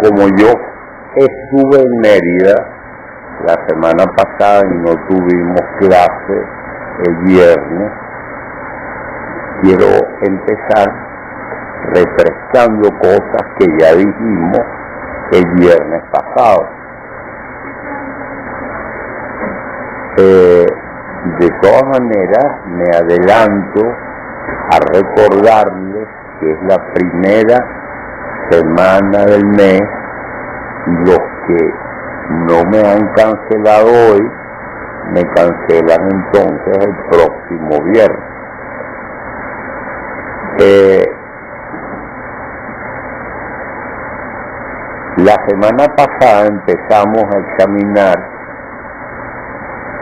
como yo estuve en Mérida la semana pasada y no tuvimos clase el viernes, quiero empezar refrescando cosas que ya dijimos el viernes pasado. De todas maneras, me adelanto a recordarles que es la primera semana del mes y los que no me han cancelado hoy, me cancelan entonces el próximo viernes. La semana pasada empezamos a examinar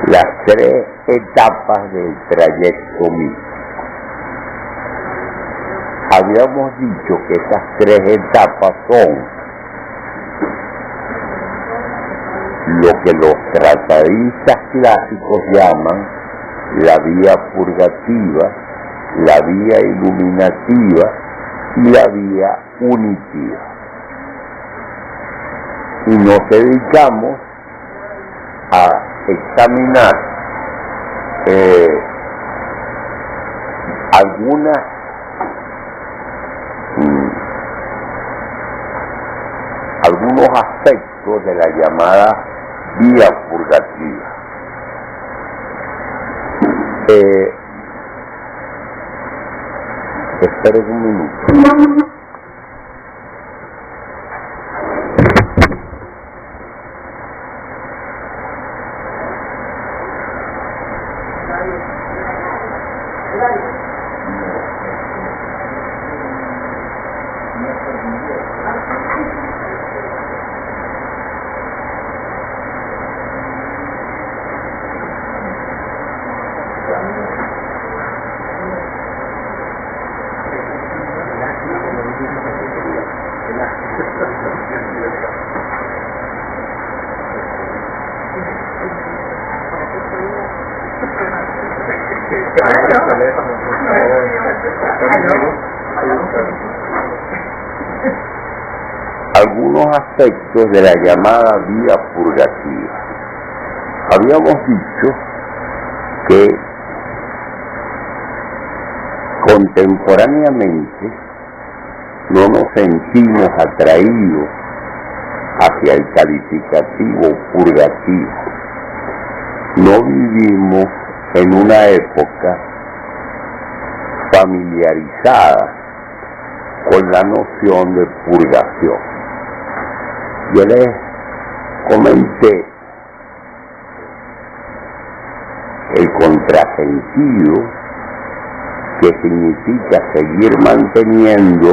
las 3 etapas del trayecto místico. Habíamos dicho que esas 3 etapas son lo que los tratadistas clásicos llaman la vía purgativa, la vía iluminativa y la vía unitiva. Y nos dedicamos a examinar algunos aspectos de la llamada vía purgativa. Esperen un minuto. Algunos aspectos de la llamada vía purgativa. Habíamos dicho que contemporáneamente no nos sentimos atraídos hacia el calificativo purgativo. No vivimos en una época familiarizada con la noción de purgación. Yo les comenté el contrasentido que significa seguir manteniendo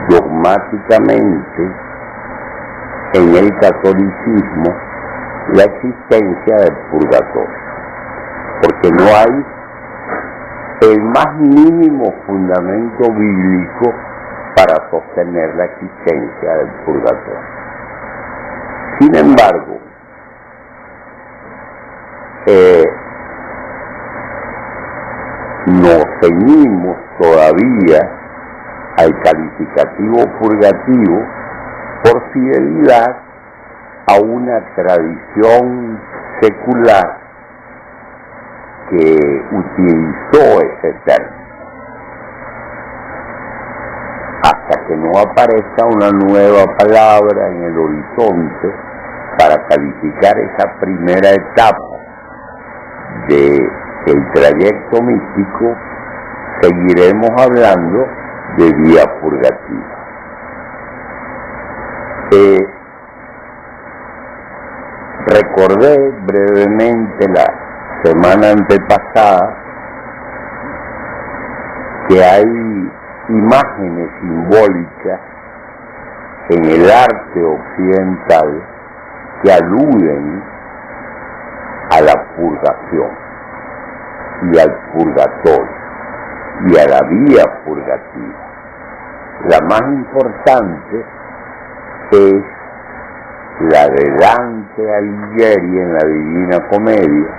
dogmáticamente en el catolicismo la existencia del purgatorio, porque no hay el más mínimo fundamento bíblico para sostener la existencia del purgatorio. Sin embargo, nos ceñimos todavía al calificativo purgativo por fidelidad a una tradición secular que utilizó ese término, hasta que no aparezca una nueva palabra en el horizonte para calificar esa primera etapa del trayecto místico, seguiremos hablando de vía purgativa. Recordé brevemente la semana antepasada que hay imágenes simbólicas en el arte occidental que aluden a la purgación y al purgatorio y a la vía purgativa. La más importante es la de Dante Alighieri en la Divina Comedia,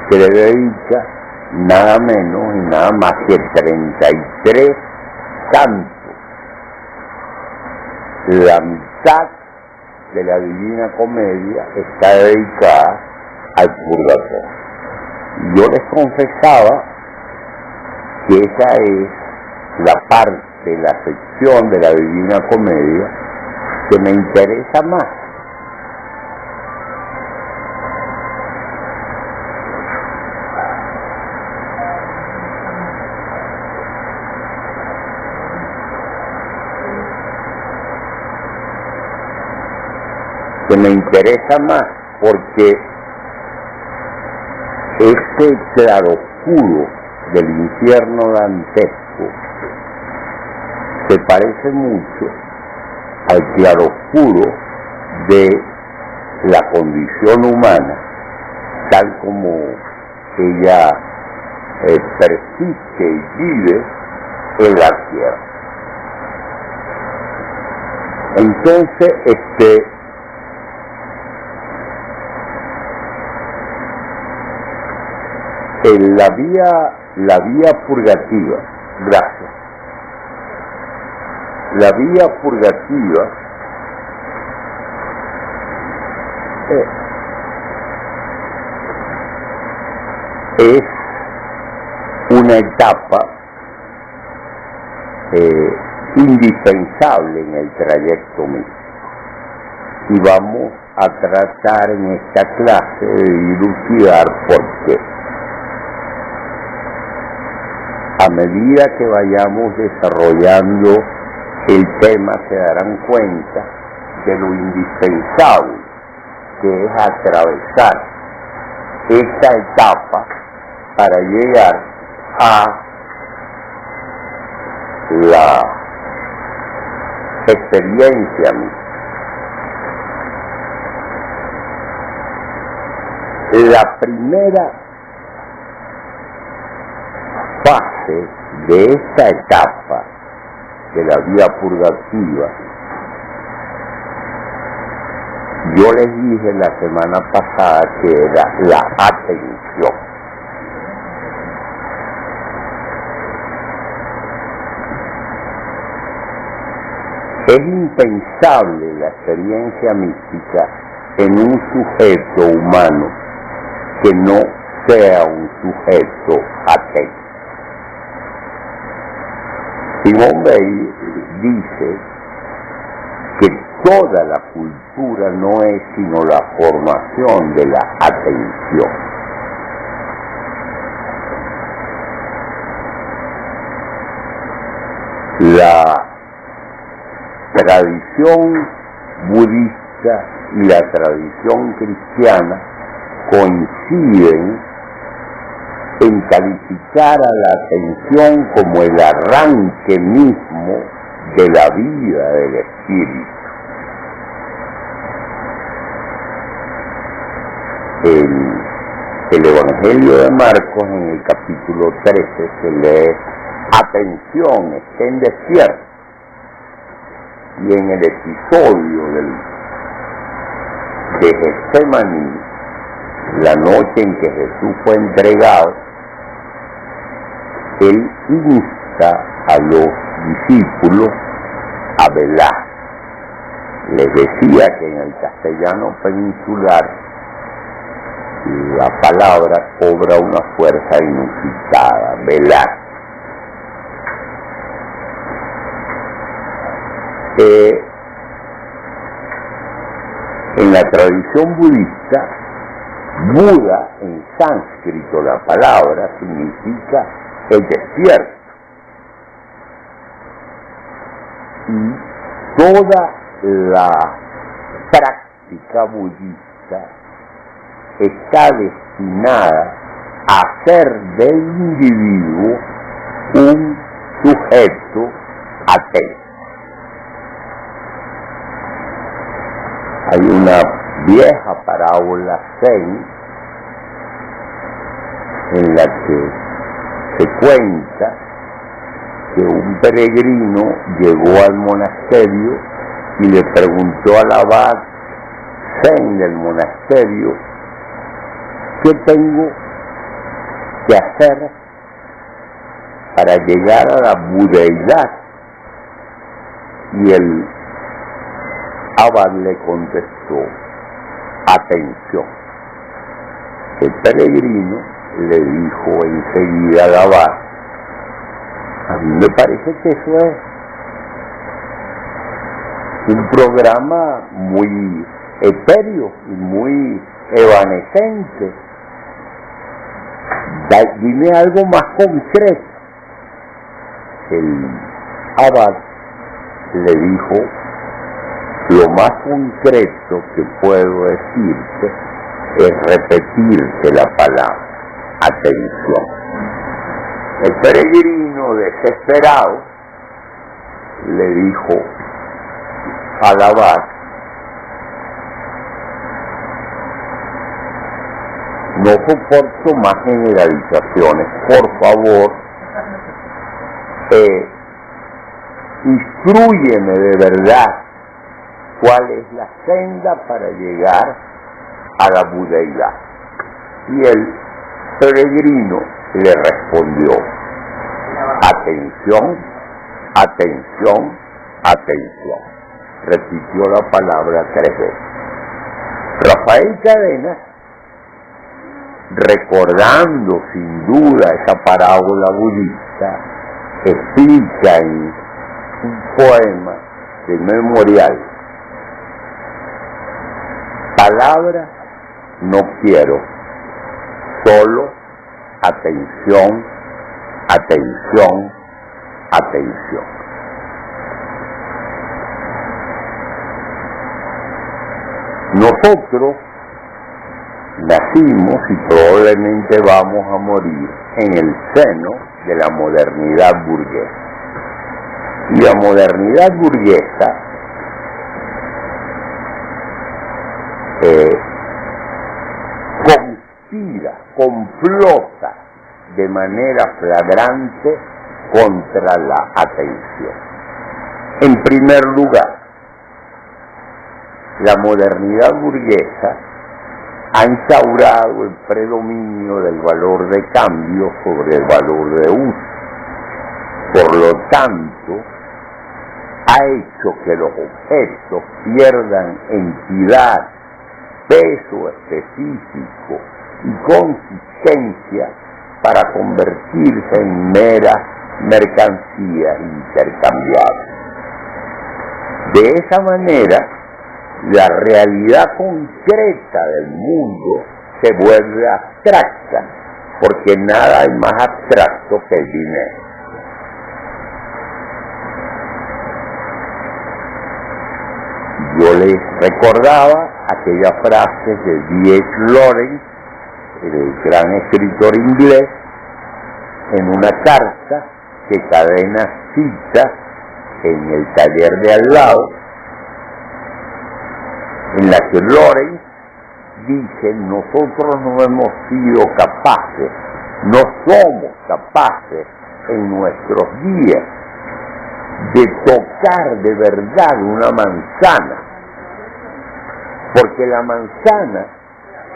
que le dedica nada menos y nada más que 33 cantos, la mitad de la Divina Comedia está dedicada al purgatorio. Yo les confesaba que esa es la parte, la sección de la Divina Comedia que me interesa más. Porque este claroscuro del infierno dantesco se parece mucho al claroscuro de la condición humana, tal como ella persiste y vive en la tierra. Entonces, la vía purgativa, gracias. La vía purgativa es una etapa indispensable en el trayecto místico. Y vamos a tratar en esta clase de dilucidar por qué. A medida que vayamos desarrollando el tema se darán cuenta de lo indispensable que es atravesar esta etapa para llegar a la experiencia misma. La primera fase de esta etapa de la vía purgativa, yo les dije la semana pasada que era la atención. Es impensable la experiencia mística en un sujeto humano que no sea un sujeto atento. Simón Weil dice que toda la cultura no es sino la formación de la atención. La tradición budista y la tradición cristiana coinciden en calificar a la atención como el arranque mismo de la vida del espíritu. El Evangelio de Marcos, en el capítulo 13, se lee: atención, estén despiertos. Y en el episodio de Getsemaní, la noche en que Jesús fue entregado, él insta a los discípulos a velar. Les decía que en el castellano peninsular la palabra cobra una fuerza inusitada: velar. En la tradición budista, Buda, en sánscrito la palabra significa el despierto. Y toda la práctica budista está destinada a hacer del individuo un sujeto atento. Hay una vieja parábola zen en la que se cuenta que un peregrino llegó al monasterio y le preguntó al abad zen del monasterio: ¿qué tengo que hacer para llegar a la budeidad? Y el Abad le contestó: atención. El peregrino le dijo enseguida al abad: a mí me parece que eso es un programa muy etéreo y muy evanescente. Dime algo más concreto. El abad le dijo: lo más concreto que puedo decirte es repetirte la palabra: atención. El peregrino, desesperado, le dijo al abad: no soporto más generalizaciones, por favor, instrúyeme de verdad cuál es la senda para llegar a la budeidad. Y el peregrino le respondió: atención, atención, atención. Repitió la palabra 3 veces. Rafael Cadena, recordando sin duda esa parábola budista, explica en un poema de memorial: palabras no quiero, solo atención, atención, atención. Nosotros nacimos y probablemente vamos a morir en el seno de la modernidad burguesa. Y la modernidad burguesa conspira, complota de manera flagrante contra la atención. En primer lugar, la modernidad burguesa ha instaurado el predominio del valor de cambio sobre el valor de uso. Por lo tanto, ha hecho que los objetos pierdan entidad, peso específico y consistencia para convertirse en meras mercancías intercambiables. De esa manera, la realidad concreta del mundo se vuelve abstracta, porque nada es más abstracto que el dinero. Yo les recordaba aquella frase de D.H. Lawrence, el gran escritor inglés, en una carta que Cadena cita en el taller de al lado, en la que Lawrence dice: nosotros no hemos sido capaces, no somos capaces en nuestros días de tocar de verdad una manzana, porque la manzana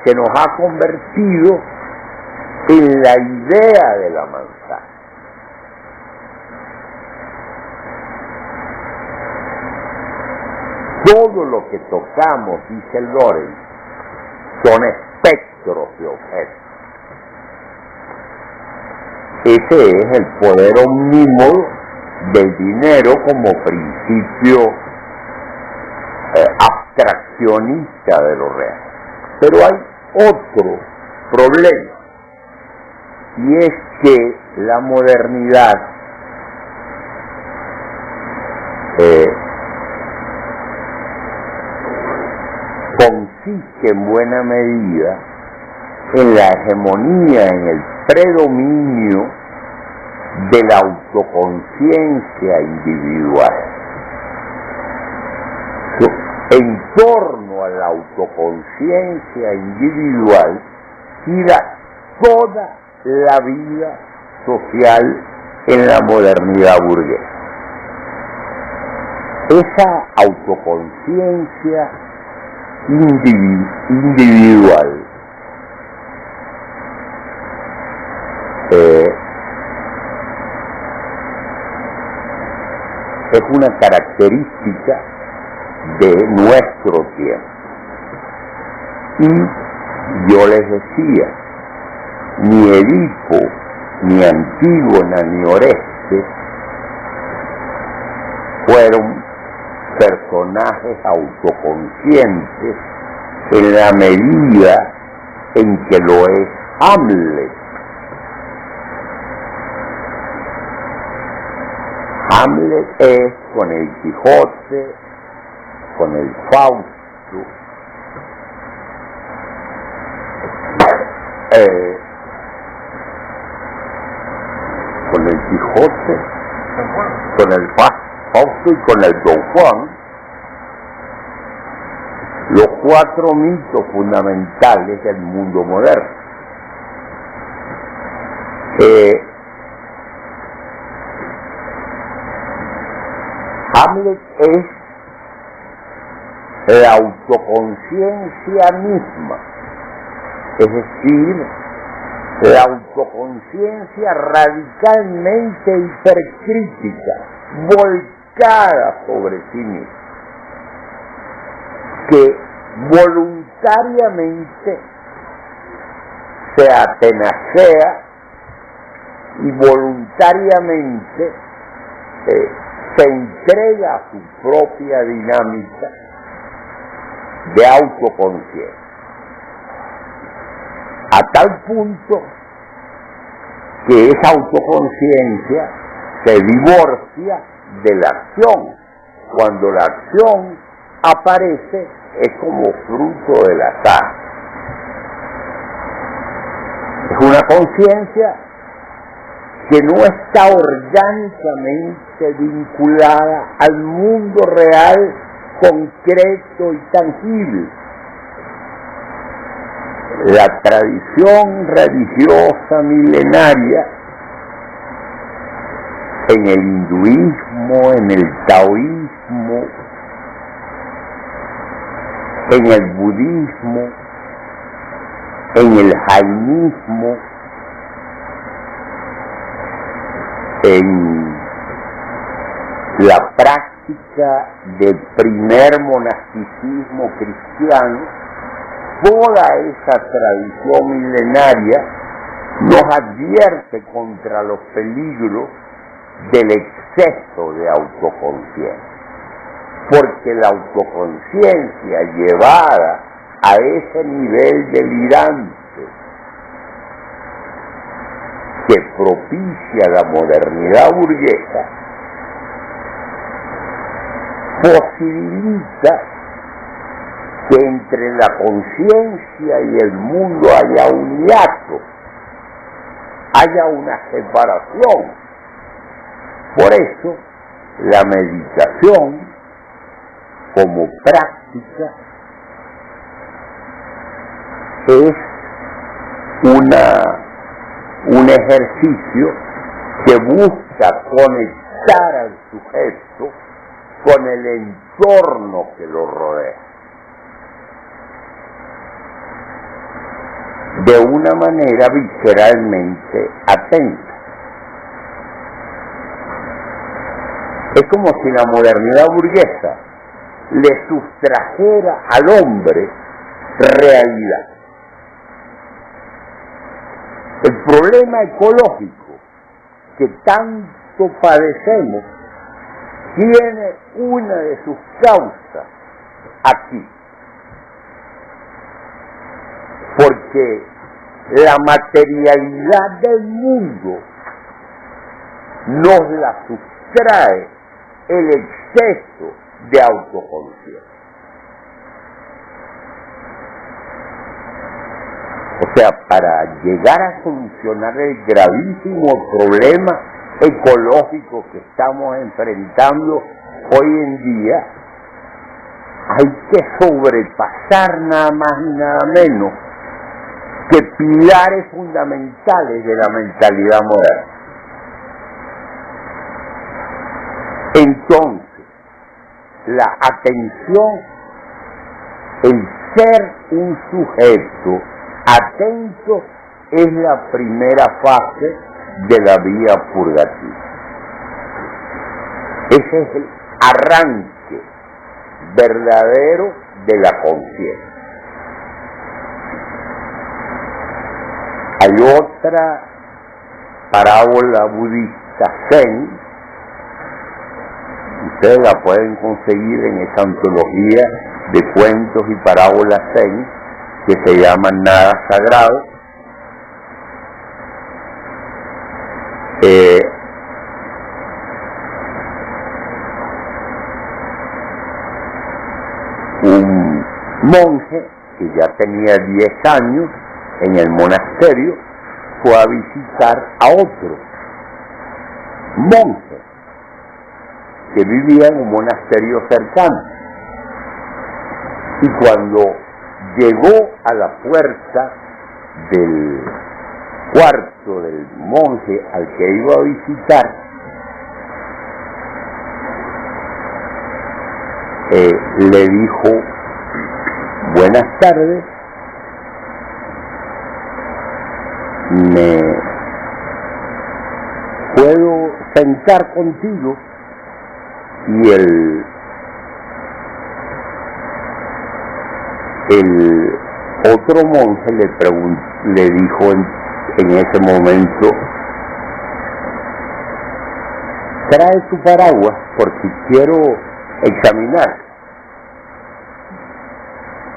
se nos ha convertido en la idea de la manzana. Todo lo que tocamos, dice Lawrence, son espectros de objetos. Ese es el poder omnímodo del dinero como principio abstraccionista de lo real. Pero hay otro problema, y es que la modernidad consiste en buena medida en la hegemonía, en el predominio de la autoconciencia individual. En torno a la autoconciencia individual gira toda la vida social en la modernidad burguesa. Esa autoconciencia individual es una característica de nuestro tiempo. Y yo les decía, ni Edipo, ni Antígona, ni Orestes fueron personajes autoconscientes en la medida en que lo es Hamlet. Hamlet es, con el Quijote, con el Fausto, con el Quijote, con el Fausto y con el Don Juan, los cuatro mitos fundamentales del mundo moderno. Hamlet es la autoconciencia misma, es decir, la autoconciencia radicalmente hipercrítica, volcada sobre sí misma, que voluntariamente se atenacea y voluntariamente se entrega a su propia dinámica de autoconciencia, a tal punto que esa autoconciencia se divorcia de la acción. Cuando la acción aparece es como fruto del azar. Es una conciencia que no está orgánicamente vinculada al mundo real, concreto y tangible. La tradición religiosa milenaria, en el hinduismo, en el taoísmo, en el budismo, en el jainismo, en la práctica del primer monasticismo cristiano, toda esa tradición milenaria nos advierte contra los peligros del exceso de autoconciencia, porque la autoconciencia llevada a ese nivel delirante que propicia la modernidad burguesa posibilita que entre la conciencia y el mundo haya un hiato, haya una separación. Por eso, la meditación como práctica es un ejercicio que busca conectar al sujeto con el entorno que lo rodea, de una manera visceralmente atenta. Es como si la modernidad burguesa le sustrajera al hombre realidad. El problema ecológico que tanto padecemos tiene una de sus causas aquí, porque la materialidad del mundo nos la sustrae el exceso de autoconciencia. O sea, para llegar a solucionar el gravísimo problema ecológico que estamos enfrentando hoy en día, hay que sobrepasar nada más y nada menos que pilares fundamentales de la mentalidad moderna. Entonces, la atención, el ser un sujeto atento, es la primera fase de la vía purgativa. Ese es el arranque verdadero de la conciencia. Hay otra parábola budista Zen, ustedes la pueden conseguir en esa antología de cuentos y parábolas Zen que se llama Nada Sagrado. Un monje que ya tenía 10 años en el monasterio fue a visitar a otro monje que vivía en un monasterio cercano, y cuando llegó a la puerta del cuarto del monje al que iba a visitar, le dijo: buenas tardes, ¿me puedo sentar contigo? Y el otro monje le dijo en ese momento: trae tu paraguas porque quiero examinar.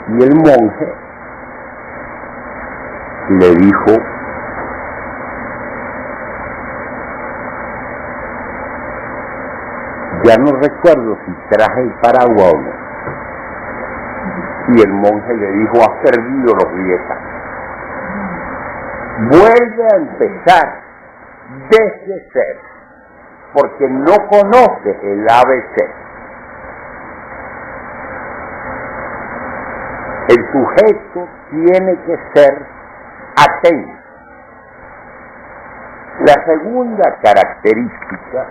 Y el monje le dijo: ya no recuerdo si traje el paraguas o no. Y el monje le dijo: has perdido los 10 años. Vuelve a empezar desde cero, porque no conoces el ABC. El sujeto tiene que ser atento. La segunda característica,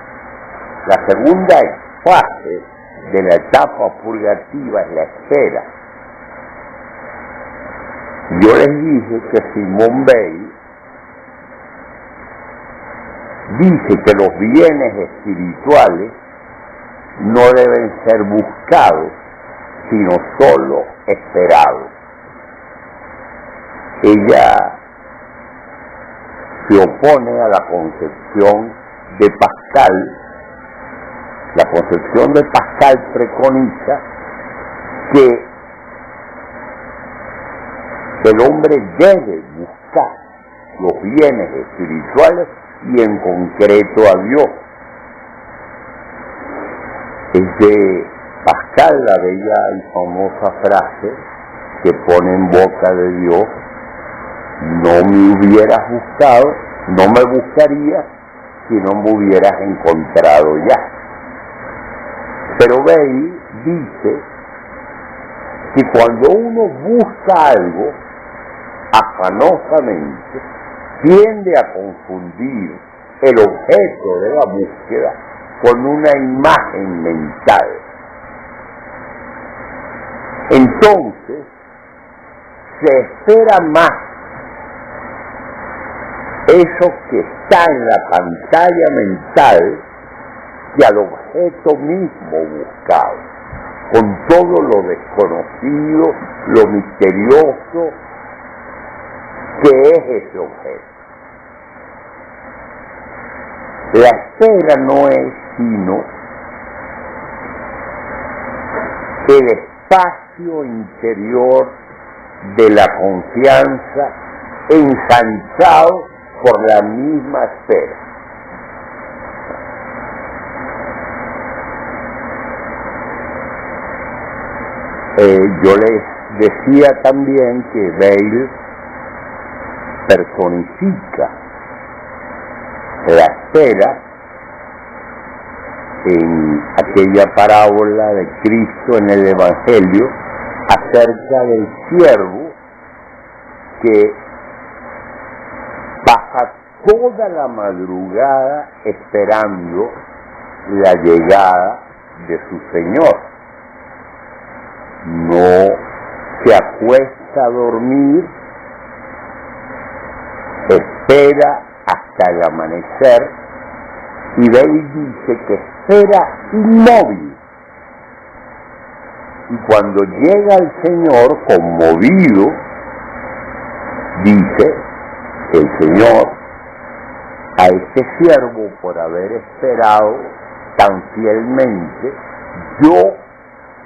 la segunda fase de la etapa purgativa es la espera. Yo les dije que Simone Weil dice que los bienes espirituales no deben ser buscados, sino solo esperados. Ella se opone a la concepción de Pascal. La concepción de Pascal preconiza que el hombre debe buscar los bienes espirituales y en concreto a Dios. Es de Pascal la bella y famosa frase que pone en boca de Dios: no me hubieras buscado, no me buscarías si no me hubieras encontrado ya. Pero Weil dice que cuando uno busca algo afanosamente, tiende a confundir el objeto de la búsqueda con una imagen mental. Entonces, se espera más eso que está en la pantalla mental que al objeto mismo buscado, con todo lo desconocido, lo misterioso que es ese objeto. La espera no es sino el espacio interior de la confianza ensanchado por la misma espera. Yo les decía también que Weil personifica la espera en aquella parábola de Cristo en el Evangelio acerca del siervo que pasa toda la madrugada esperando la llegada de su Señor. No se acuesta a dormir, espera hasta el amanecer, y Weil dice que espera inmóvil, Y cuando llega el Señor, conmovido, dice el Señor a este siervo por haber esperado tan fielmente, yo,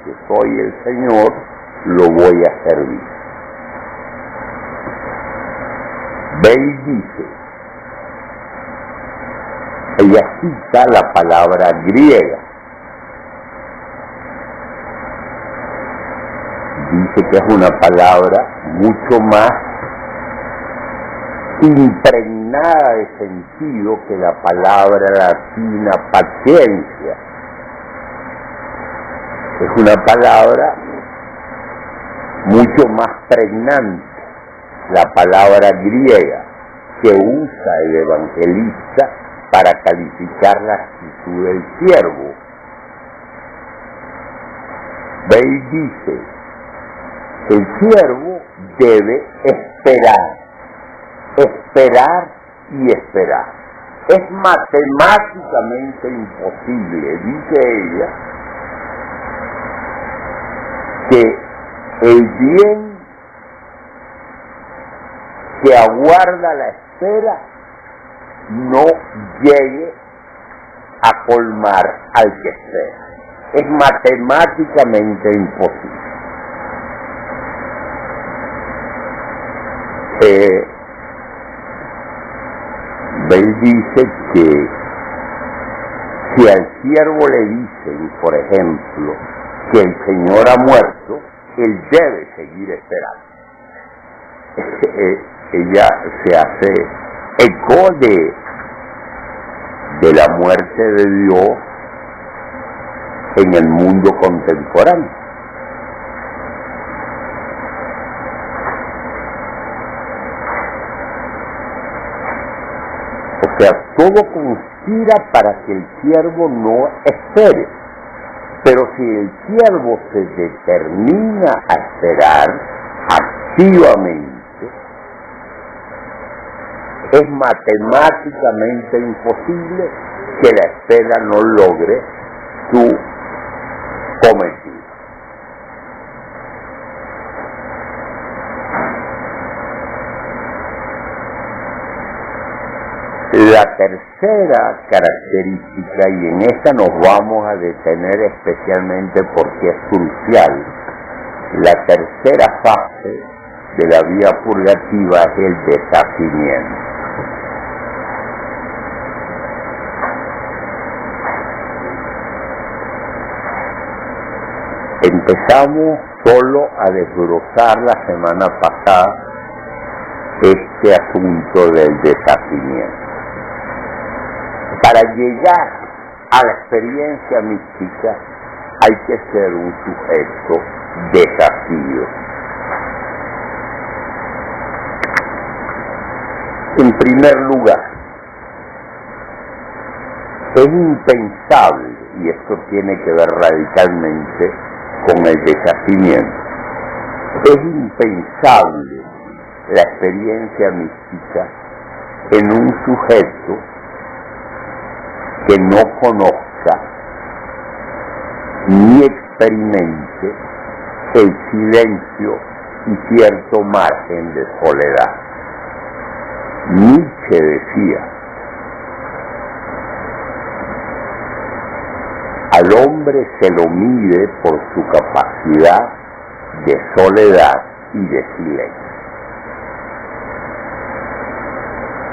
que soy el Señor, lo voy a servir. Ve y dice, ella cita la palabra griega, dice que es una palabra mucho más impregnada de sentido que la palabra latina paciencia. Es una palabra mucho más pregnante, la palabra griega que usa el evangelista para calificar la actitud del siervo. Ve y dice, el siervo debe esperar y esperar. Es matemáticamente imposible, dice ella, que el bien que aguarda la espera no llegue a colmar al que espera. Es matemáticamente imposible. Bell dice que si al siervo le dicen, por ejemplo, que el Señor ha muerto, él debe seguir esperando. Ella se hace eco de la muerte de Dios en el mundo contemporáneo. O sea, todo conspira para que el siervo no espere. Pero si el siervo se determina a esperar activamente, es matemáticamente imposible que la espera no logre su cometido. La tercera característica, y en esta nos vamos a detener especialmente porque es crucial, la tercera fase de la vía purgativa es el deshacimiento. Empezamos solo a desglosar la semana pasada este asunto del deshacimiento. Para llegar a la experiencia mística hay que ser un sujeto deshacido. En primer lugar, es impensable, y esto tiene que ver radicalmente con el deshacimiento, es impensable la experiencia mística en un sujeto que no conozca ni experimente el silencio y cierto margen de soledad. Nietzsche decía, al hombre se lo mide por su capacidad de soledad y de silencio.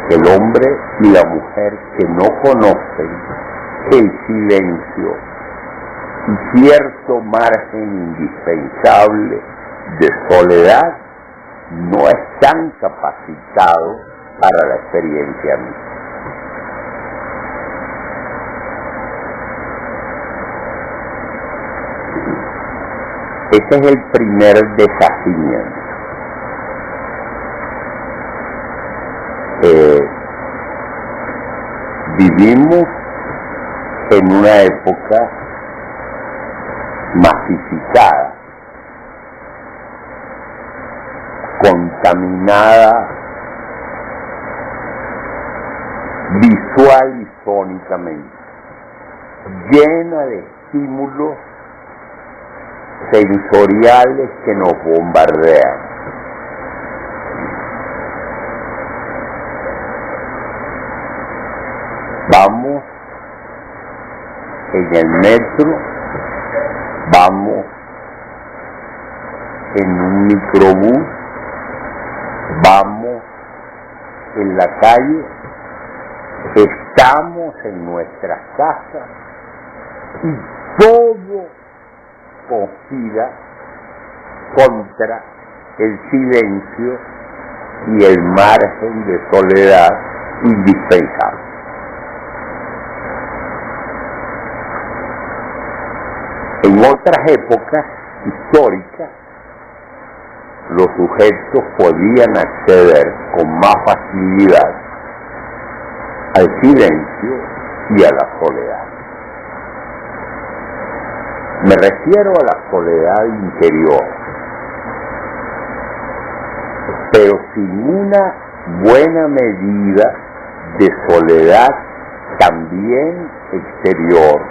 El hombre y la mujer que no conocen el silencio y cierto margen indispensable de soledad no están capacitados para la experiencia mística. Este es el primer deshacimiento. Vivimos en una época masificada, contaminada visual y fónicamente, llena de estímulos sensoriales que nos bombardean. Vamos en el metro, vamos en un microbús, vamos en la calle, estamos en nuestras casas y todo conspira contra el silencio y el margen de soledad indispensable. En otras épocas históricas, los sujetos podían acceder con más facilidad al silencio y a la soledad. Me refiero a la soledad interior, pero sin una buena medida de soledad también exterior,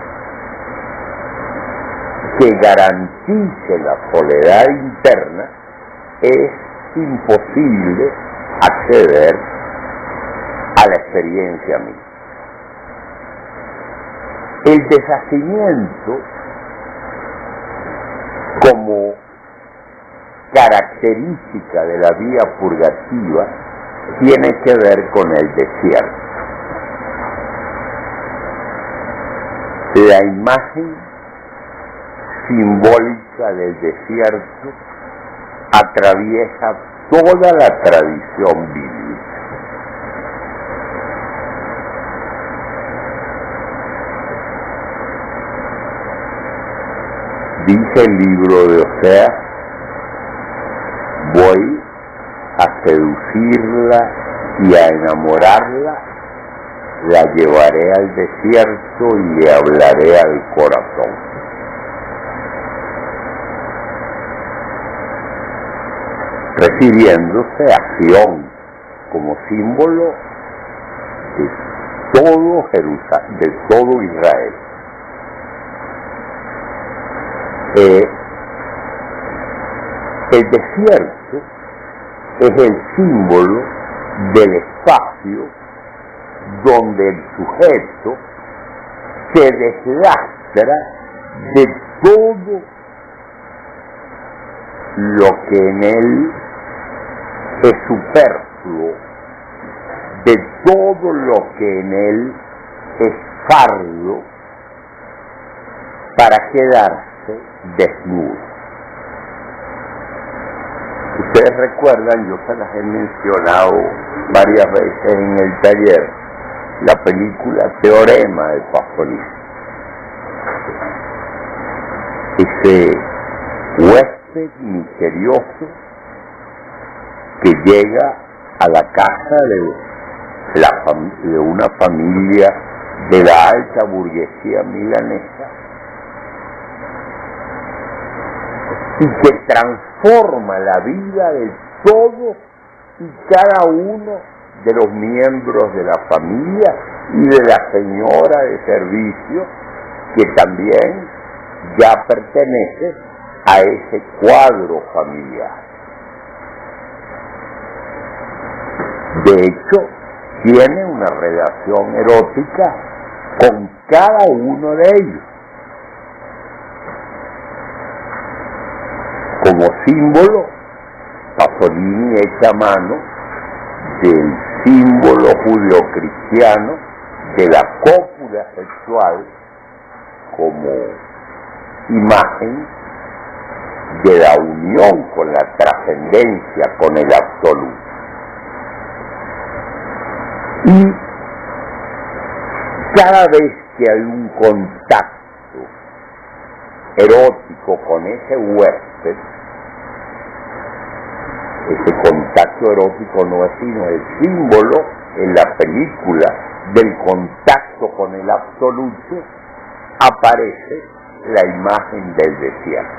que garantice la soledad interna, es imposible acceder a la experiencia misma. El deshacimiento como característica de la vía purgativa tiene que ver con el desierto. La imagen simbólica del desierto atraviesa toda la tradición bíblica. Dice el libro de Oseas: voy a seducirla y a enamorarla, la llevaré al desierto y le hablaré al corazón. Refiriéndose a Sión como símbolo de todo Jerusalén, de todo Israel. El desierto es el símbolo del espacio donde el sujeto se deslastra de todo lo que en él es superfluo, de todo lo que en él es fardo, para quedarse desnudo. Ustedes recuerdan, yo se las he mencionado varias veces en el taller, la película Teorema de Pasolini. Ese huésped misterioso que llega a la casa de una familia de la alta burguesía milanesa y que transforma la vida de todos y cada uno de los miembros de la familia y de la señora de servicio, que también ya pertenece a ese cuadro familiar. De hecho, tiene una relación erótica con cada uno de ellos. Como símbolo, Pasolini echa mano del símbolo judeocristiano de la cópula sexual como imagen de la unión con la trascendencia, con el absoluto. Y cada vez que hay un contacto erótico con ese huésped, ese contacto erótico no es sino el símbolo en la película del contacto con el absoluto, aparece la imagen del desierto.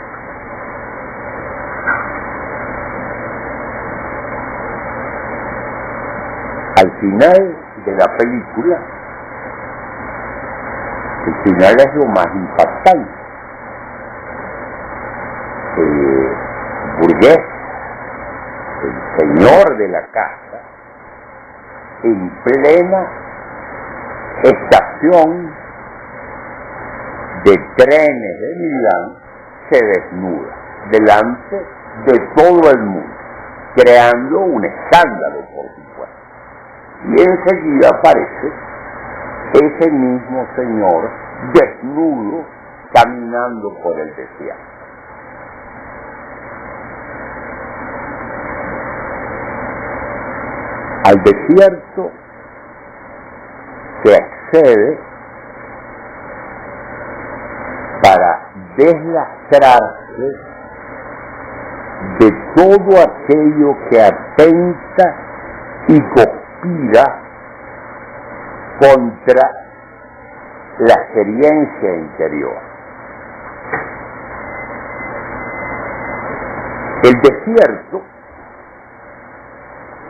Al final de la película, el final es lo más impactante. burgués, el señor de la casa, en plena estación de trenes de Milán, se desnuda delante de todo el mundo, creando un escándalo, por supuesto. Y enseguida aparece ese mismo señor desnudo caminando por el desierto. Al desierto se accede para deslastrarse de todo aquello que atenta y conspira contra la experiencia interior. El desierto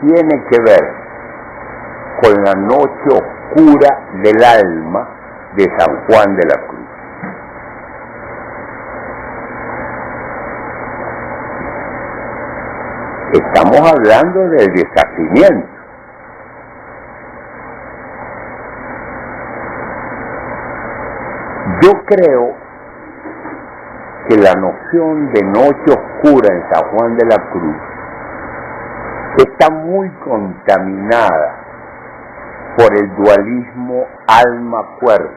tiene que ver con la noche oscura del alma de San Juan de la Cruz. Estamos hablando del deshacimiento. Yo creo que la noción de noche oscura en San Juan de la Cruz está muy contaminada por el dualismo alma-cuerpo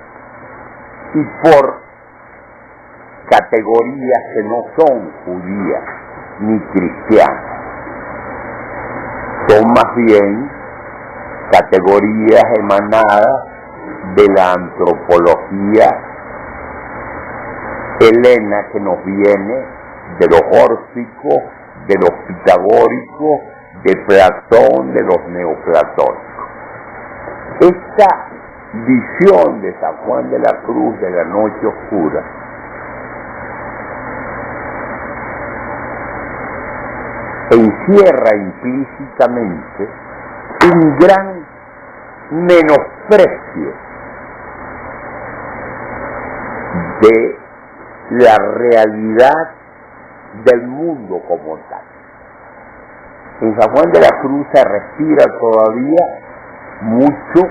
y por categorías que no son judías ni cristianas. Son más bien categorías emanadas de la antropología helena que nos viene de los órsicos, de los pitagóricos, de Platón, de los neoplatónicos. Esta visión de San Juan de la Cruz de la noche oscura encierra implícitamente un gran menosprecio de la realidad del mundo como tal. En San Juan de la Cruz se respira todavía mucho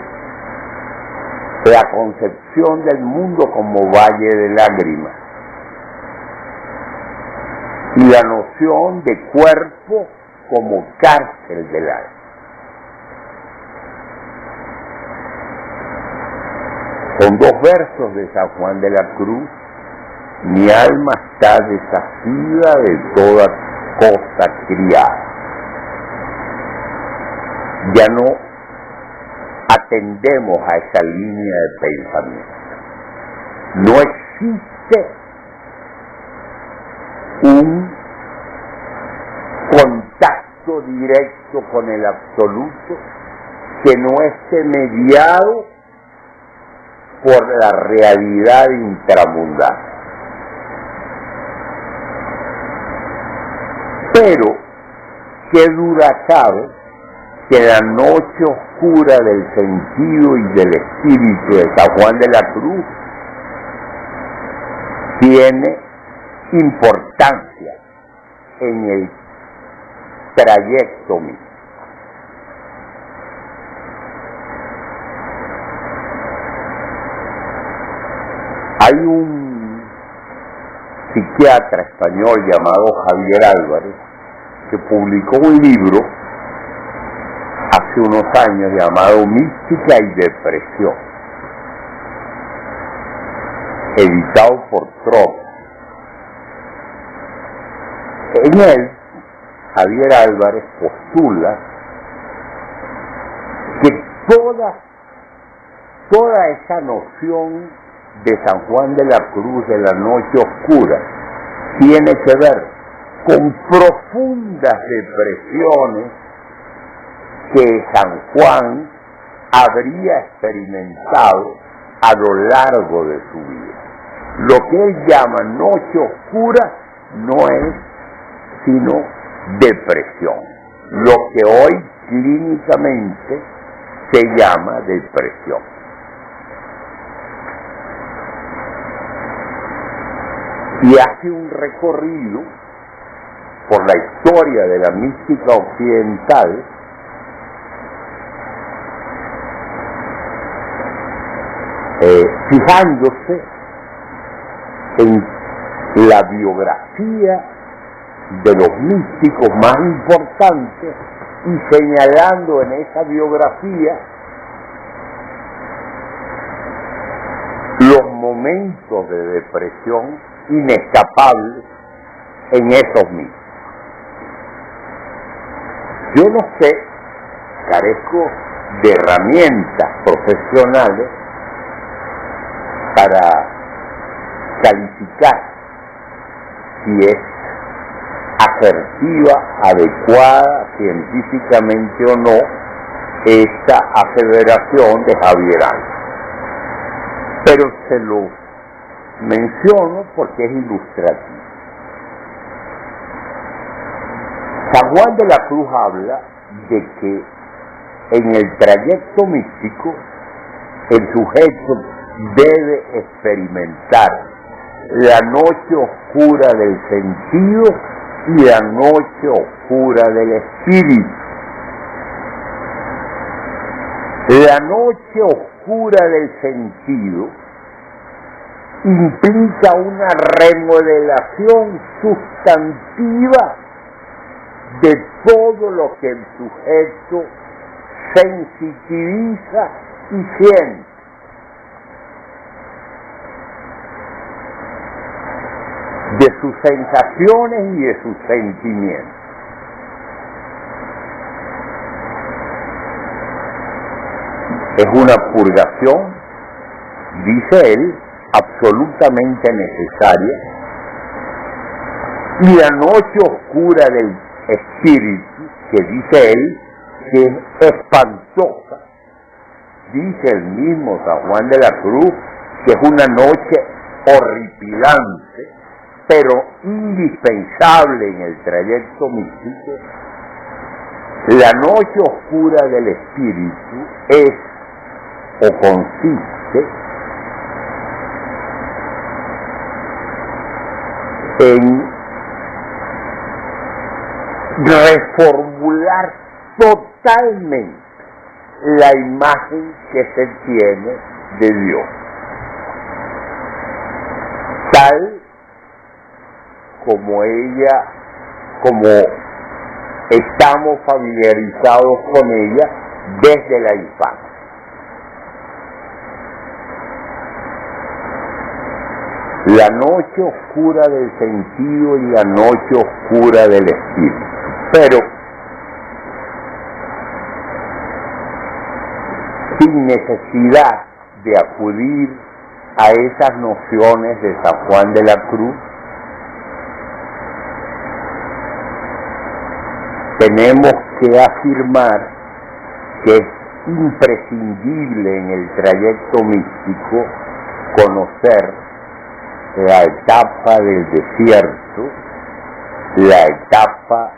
la concepción del mundo como valle de lágrimas y la noción de cuerpo como cárcel del alma. Con dos versos de San Juan de la Cruz: mi alma está desasida de toda cosa criada. Ya no atendemos a esa línea de pensamiento. No existe un contacto directo con el absoluto que no esté mediado por la realidad intramundana. Pero qué duda cabe que la noche oscura del sentido y del espíritu de San Juan de la Cruz tiene importancia en el trayecto mismo. Hay un psiquiatra español llamado Javier Álvarez que publicó un libro hace unos años llamado Mística y Depresión, editado por Trop. En él, Javier Álvarez postula que toda esa noción de San Juan de la Cruz, de la noche oscura, tiene que ver con profundas depresiones que San Juan habría experimentado a lo largo de su vida. Lo que él llama noche oscura no es sino depresión, lo que hoy clínicamente se llama depresión. Y hace un recorrido por la historia de la mística occidental, fijándose en la biografía de los místicos más importantes y señalando en esa biografía los momentos de depresión inescapables en esos místicos. Yo no sé, carezco de herramientas profesionales para calificar si es asertiva, adecuada, científicamente o no, esta aseveración de Javier Ángel. Pero se lo menciono porque es ilustrativo. San Juan de la Cruz habla de que en el trayecto místico el sujeto debe experimentar la noche oscura del sentido y la noche oscura del espíritu. La noche oscura del sentido implica una remodelación sustantiva de todo lo que el sujeto sensitiviza y siente. De sus sensaciones y de sus sentimientos. Es una purgación, dice él, absolutamente necesaria, y la noche oscura del espíritu, que dice él, que es espantosa, dice el mismo San Juan de la Cruz, que es una noche horripilante, pero indispensable en el trayecto místico. La noche oscura del espíritu es o consiste en reformular totalmente la imagen que se tiene de Dios, tal como estamos familiarizados con ella desde la infancia. La noche oscura del sentido y la noche oscura del espíritu. Pero sin necesidad de acudir a esas nociones de San Juan de la Cruz, tenemos que afirmar que es imprescindible en el trayecto místico conocer la etapa del desierto, la etapa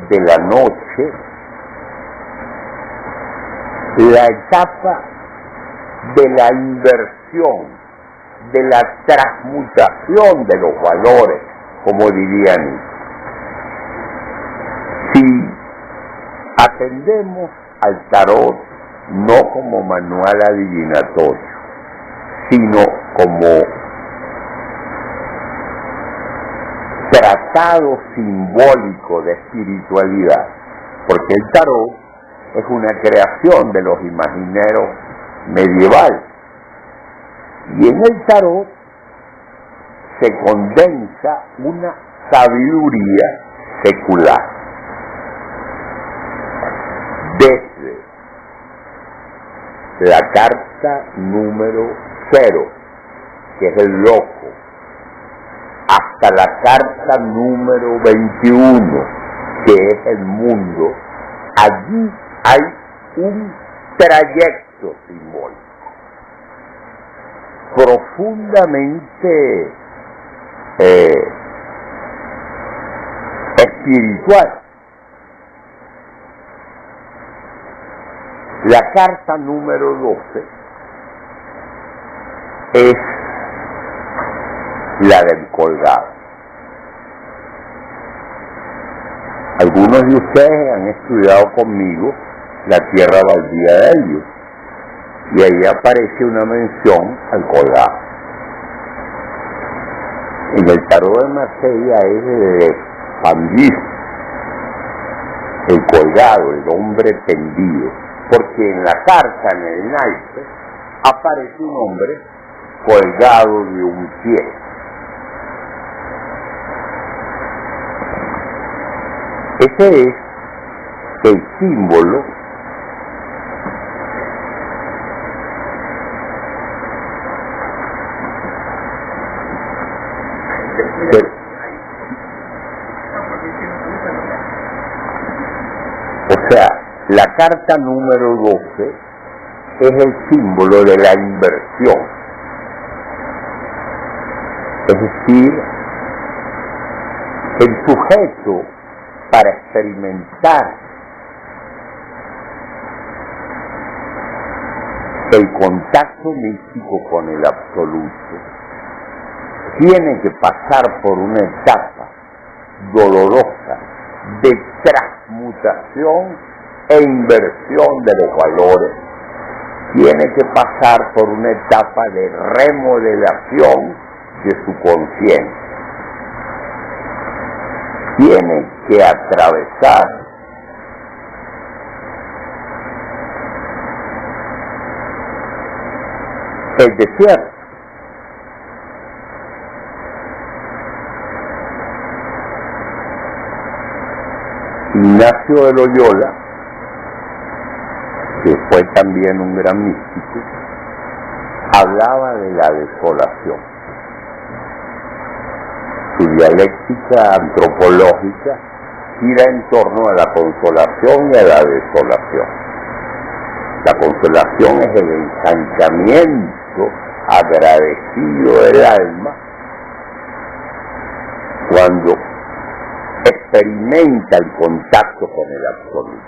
de la noche, la etapa de la inversión, de la transmutación de los valores, como dirían. Si atendemos al tarot no como manual adivinatorio, sino como tratado simbólico de espiritualidad, porque el tarot es una creación de los imagineros medievales, y en el tarot se condensa una sabiduría secular. Desde la carta número 0, que es el loco, hasta la carta número 21, que es el mundo, allí hay un trayecto simbólico profundamente espiritual. La carta número 12 es la del colgado. Algunos de ustedes han estudiado conmigo la tierra baldía de ellos, y ahí aparece una mención al colgado. En el tarot de Marsella es de expandir el colgado, el hombre tendido, porque en la carta, en el naipe, aparece un hombre colgado de un pie. Ese es el símbolo o sea, la carta número 12 es el símbolo de la inversión. Es decir, el sujeto para experimentar el contacto místico con el absoluto tiene que pasar por una etapa dolorosa de transmutación e inversión de los valores. Tiene que pasar por una etapa de remodelación de su conciencia. Tiene que atravesar el desierto. Ignacio de Loyola, que fue también un gran místico, hablaba de la desolación. Su dialéctica antropológica gira en torno a la consolación y a la desolación. La consolación es el ensanchamiento agradecido del alma cuando experimenta el contacto con el absoluto.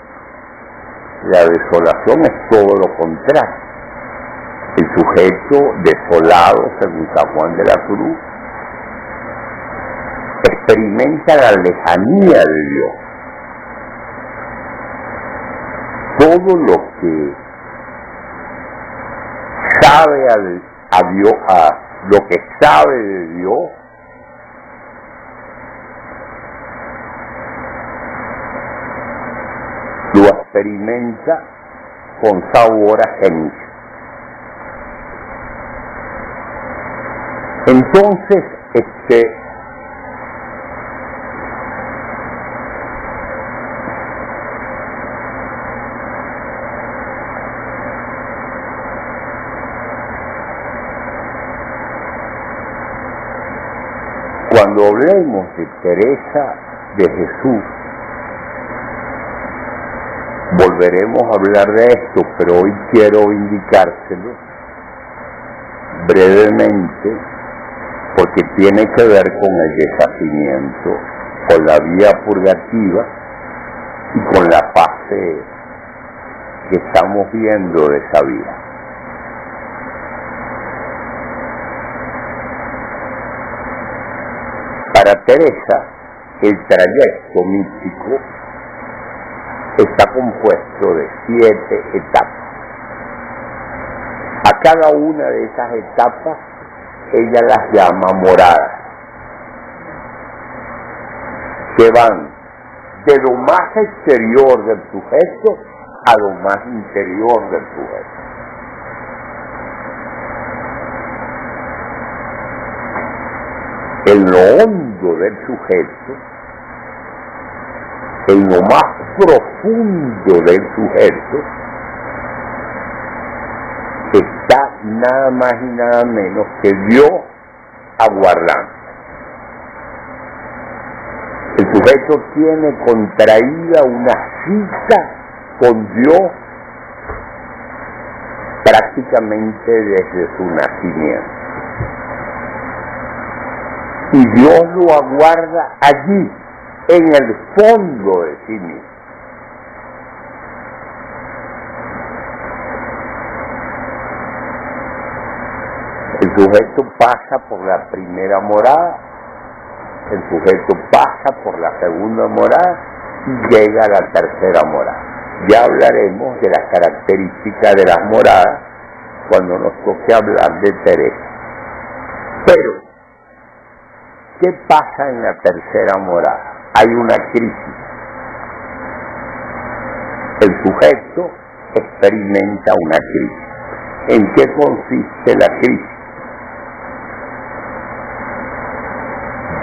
La desolación es todo lo contrario. El sujeto desolado, según San Juan de la Cruz, experimenta la lejanía de Dios. Todo lo que sabe a Dios, lo que sabe de Dios, lo experimenta con sabor a ceniza. Entonces, cuando hablemos de Teresa de Jesús, volveremos a hablar de esto, pero hoy quiero indicárselo brevemente porque tiene que ver con el deshacimiento, con la vía purgativa y con la fase que estamos viendo de esa vida. Para Teresa, el trayecto místico está compuesto de 7 etapas. A cada una de esas etapas, ella las llama moradas, que van de lo más exterior del sujeto a lo más interior del sujeto. En lo hondo del sujeto, en lo más profundo del sujeto, está nada más y nada menos que Dios aguardando. El sujeto tiene contraída una cita con Dios prácticamente desde su nacimiento. Y Dios lo aguarda allí, en el fondo de sí mismo. El sujeto pasa por la primera morada, el sujeto pasa por la segunda morada y llega a la tercera morada. Ya hablaremos de las características de las moradas cuando nos toque hablar de Teresa. Pero, ¿qué pasa en la tercera morada? Hay una crisis. El sujeto experimenta una crisis. ¿En qué consiste la crisis?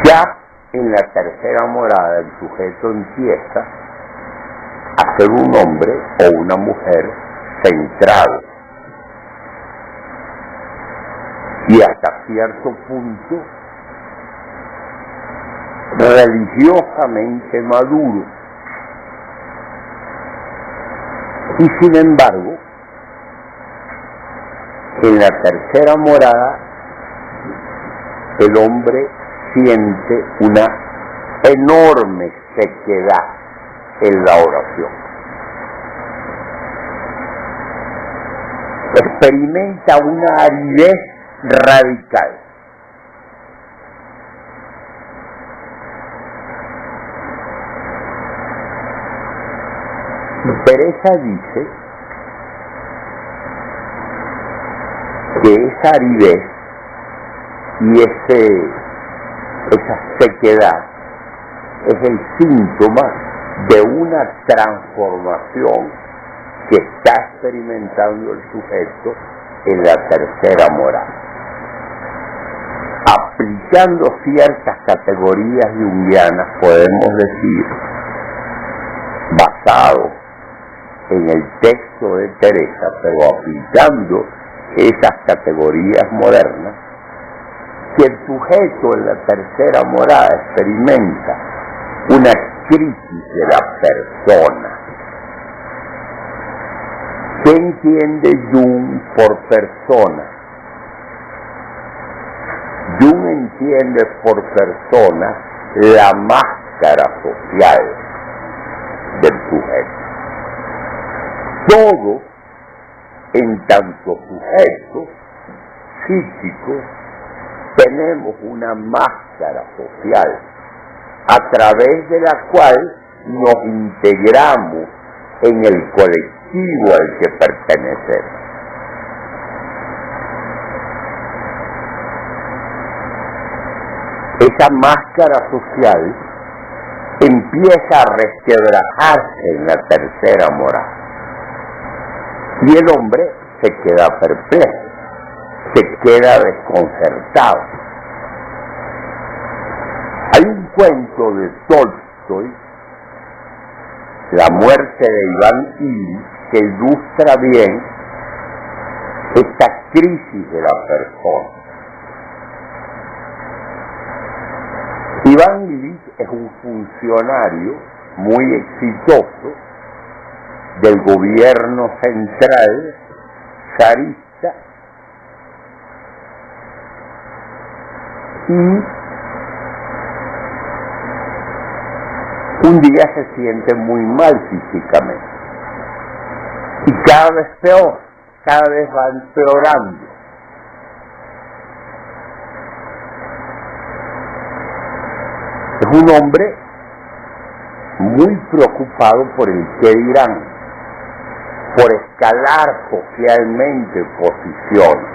Ya en la tercera morada el sujeto empieza a ser un hombre o una mujer centrado y hasta cierto punto religiosamente maduro. Y sin embargo, en la tercera morada el hombre siente una enorme sequedad en la oración. Experimenta una aridez radical. Teresa dice que esa aridez y esa sequedad es el síntoma de una transformación que está experimentando el sujeto en la tercera morada. Aplicando ciertas categorías junguianas, podemos decir, basado en el texto de Teresa, pero aplicando esas categorías modernas, que el sujeto en la tercera morada experimenta una crisis de la persona. ¿Qué entiende Jung por persona? Jung entiende por persona la máscara social del sujeto. Todo, en tanto sujeto psíquico, tenemos una máscara social a través de la cual nos integramos en el colectivo al que pertenecemos. Esa máscara social empieza a resquebrajarse en la tercera morada y el hombre se queda perplejo, se queda desconcertado. Hay un cuento de Tolstoy, La muerte de Iván Ilich, que ilustra bien esta crisis de la persona. Iván Ilich es un funcionario muy exitoso del gobierno central zarista y un día se siente muy mal físicamente y cada vez peor, cada vez va empeorando. Es un hombre muy preocupado por el qué dirán, por escalar socialmente posiciones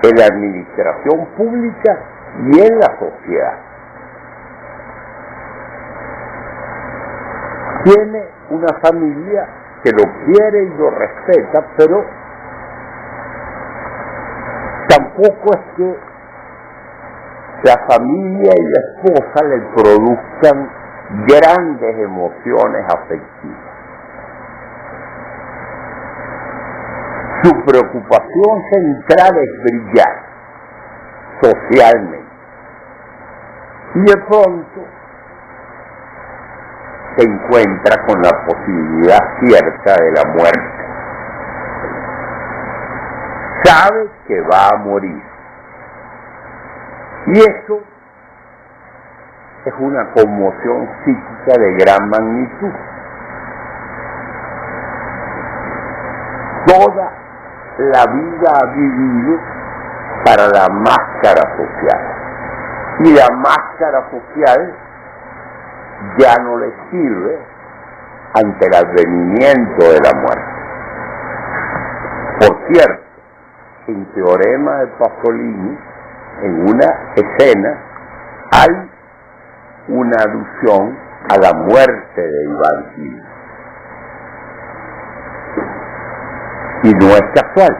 en la administración pública y en la sociedad. Tiene una familia que lo quiere y lo respeta, pero tampoco es que la familia y la esposa le produzcan grandes emociones afectivas. Su preocupación central es brillar socialmente. Y de pronto se encuentra con la posibilidad cierta de la muerte. Sabe que va a morir. Y eso es una conmoción psíquica de gran magnitud. Toda la vida ha vivido para la máscara social. Y la máscara máscara social ya no le sirve ante el advenimiento de la muerte. Por cierto, en Teorema de Pasolini, en una escena, hay una alusión a la muerte de Iván Gil. Y no es casual.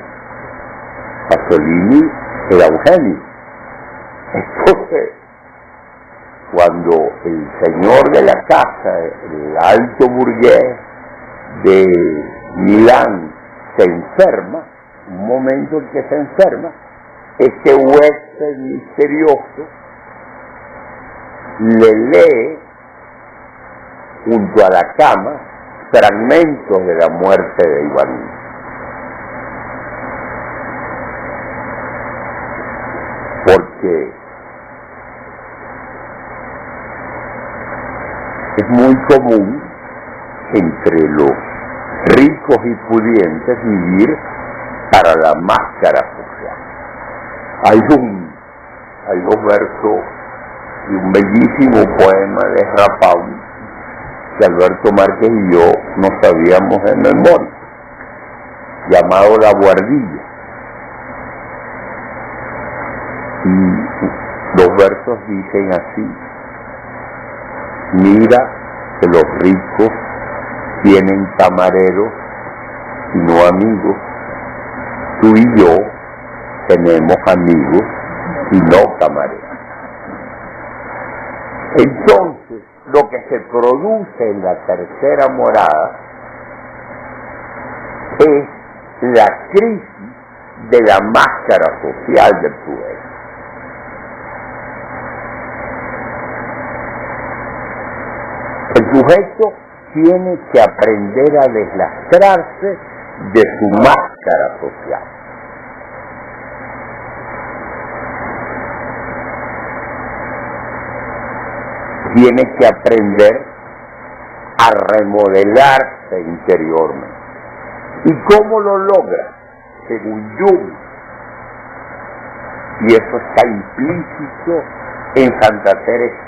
Pasolini era un genio. Entonces, cuando el señor de la casa, el alto burgués de Milán, se enferma, un momento en que se enferma, este huésped misterioso le lee junto a la cama fragmentos de la muerte de Iván. Porque es muy común entre los ricos y pudientes vivir para la máscara social. Hay un verso de un bellísimo poema de Rapaul que Alberto Márquez y yo no sabíamos de memoria, llamado La Buhardilla. Y los versos dicen así: mira que los ricos tienen camareros y no amigos, tú y yo tenemos amigos y no camareros. Entonces, lo que se produce en la tercera morada es la crisis de la máscara social del poder. El sujeto tiene que aprender a deslastrarse de su máscara social. Tiene que aprender a remodelarse interiormente. ¿Y cómo lo logra? Según Jung, y eso está implícito en Santa Teresa,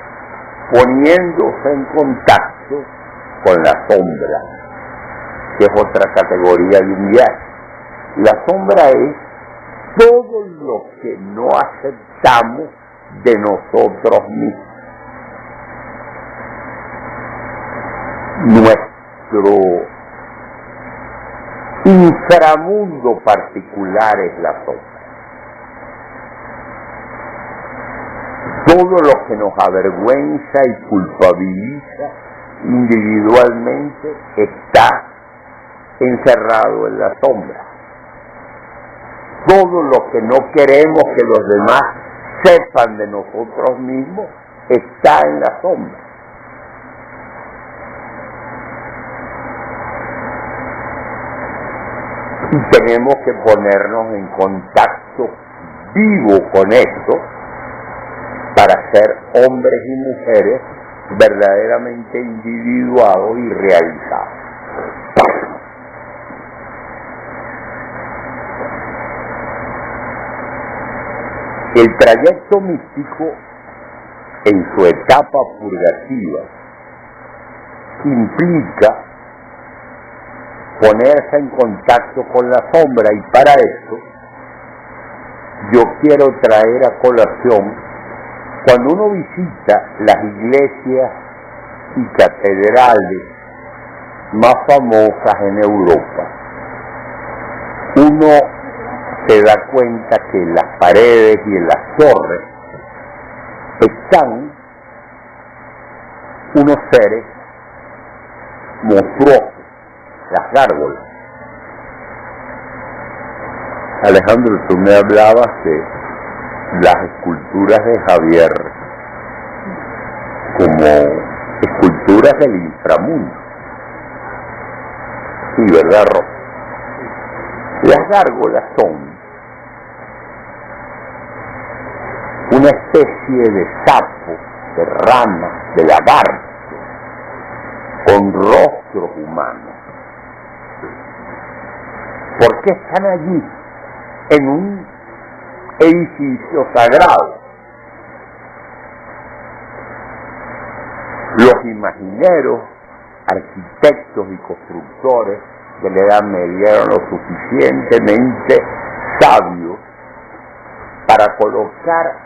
poniéndose en contacto con la sombra, que es otra categoría junguiana. La sombra es todo lo que no aceptamos de nosotros mismos. Nuestro inframundo particular es la sombra. Todo lo que nos avergüenza y culpabiliza individualmente está encerrado en la sombra. Todo lo que no queremos que los demás sepan de nosotros mismos está en la sombra. Y tenemos que ponernos en contacto vivo con esto para ser hombres y mujeres verdaderamente individuados y realizados. El trayecto místico en su etapa purgativa implica ponerse en contacto con la sombra, y para eso yo quiero traer a colación, cuando uno visita las iglesias y catedrales más famosas en Europa, uno se da cuenta que en las paredes y en las torres están unos seres monstruosos, las gárgolas. Alejandro, tú me hablabas de las esculturas de Javier como esculturas del inframundo. Sí, ¿verdad, Rob? Las gárgolas son una especie de sapo, de rana, de lagarto, con rostros humanos. ¿Por qué están allí en un edificio sagrado? imagineros, arquitectos y constructores de la Edad Media eran lo suficientemente sabios para colocar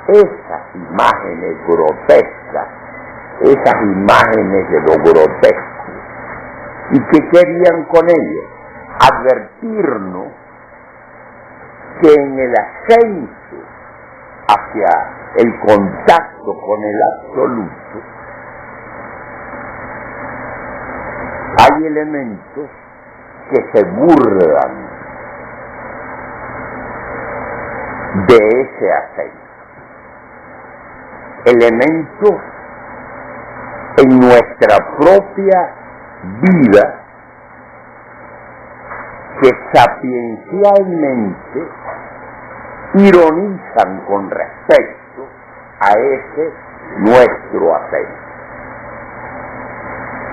esas imágenes grotescas, esas imágenes de lo grotesco. ¿Y qué querían con ello? Advertirnos que en el ascenso hacia el contacto con el absoluto hay elementos que se burlan de ese ascenso, elementos en nuestra propia vida que sapiencialmente ironizan con respecto a ese nuestro ascenso.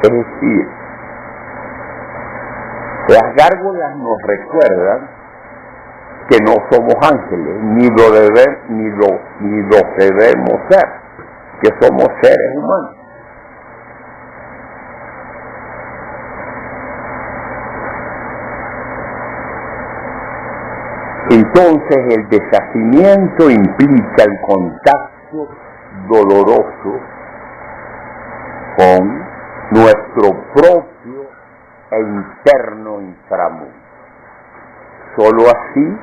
Es decir, las gárgolas nos recuerdan que no somos ángeles, ni lo debemos ser, que somos seres humanos. Entonces el deshacimiento implica el contacto doloroso con nuestro propio e interno inframundo. Solo así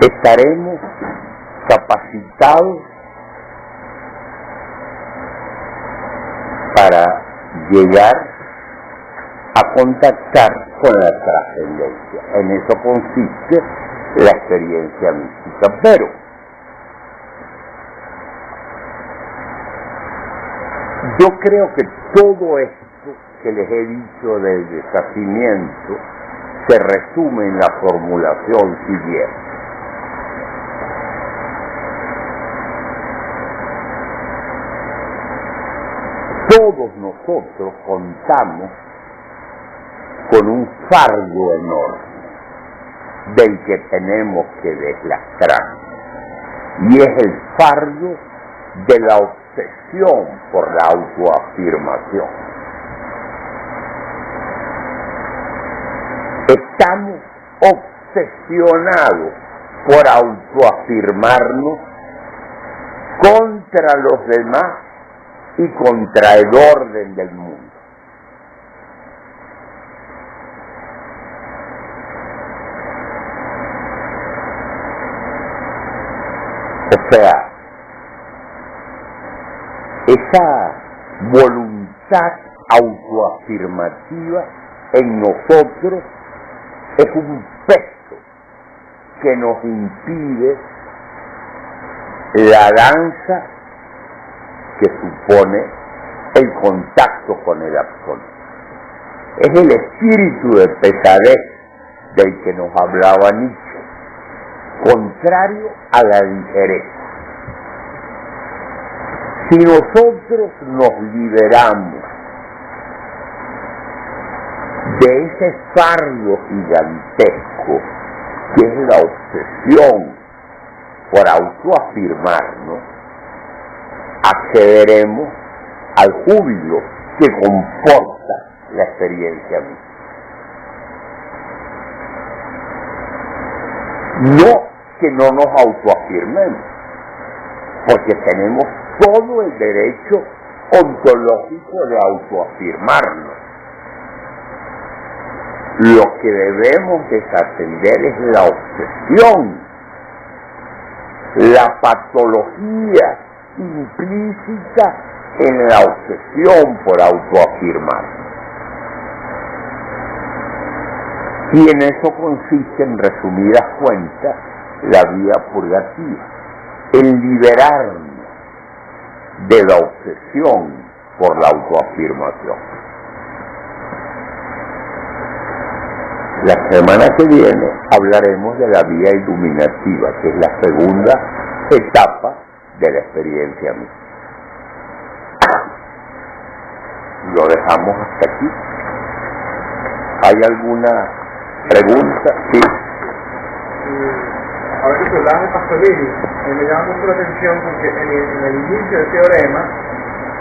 estaremos capacitados para llegar a contactar con la trascendencia. En eso consiste la experiencia mística. Pero yo creo que todo esto que les he dicho del deshacimiento se resume en la formulación siguiente. Todos nosotros contamos con un fardo enorme del que tenemos que deslastrar, y es el fardo de la obsesión por la autoafirmación. Estamos obsesionados por autoafirmarnos contra los demás y contra el orden del mundo. O sea, esa voluntad autoafirmativa en nosotros es un peso que nos impide la danza que supone el contacto con el absoluto. Es el espíritu de pesadez del que nos hablaba Nietzsche, contrario a la ligereza. Si nosotros nos liberamos de ese fardo gigantesco que es la obsesión por autoafirmarnos, accederemos al júbilo que comporta la experiencia mística. No que no nos autoafirmemos, porque tenemos todo el derecho ontológico de autoafirmarnos. Lo que debemos desatender es la obsesión, la patología implícita en la obsesión por autoafirmarnos. Y en eso consiste, en resumidas cuentas, la vía purgativa, en liberarnos de la obsesión por la autoafirmación. La semana que viene hablaremos de la vía iluminativa, que es la segunda etapa de la experiencia mística. Lo dejamos hasta aquí. ¿Hay alguna pregunta? Sí. ahora que tú hablabas de Pasolini, a mí me llama mucho la atención porque en el inicio del teorema,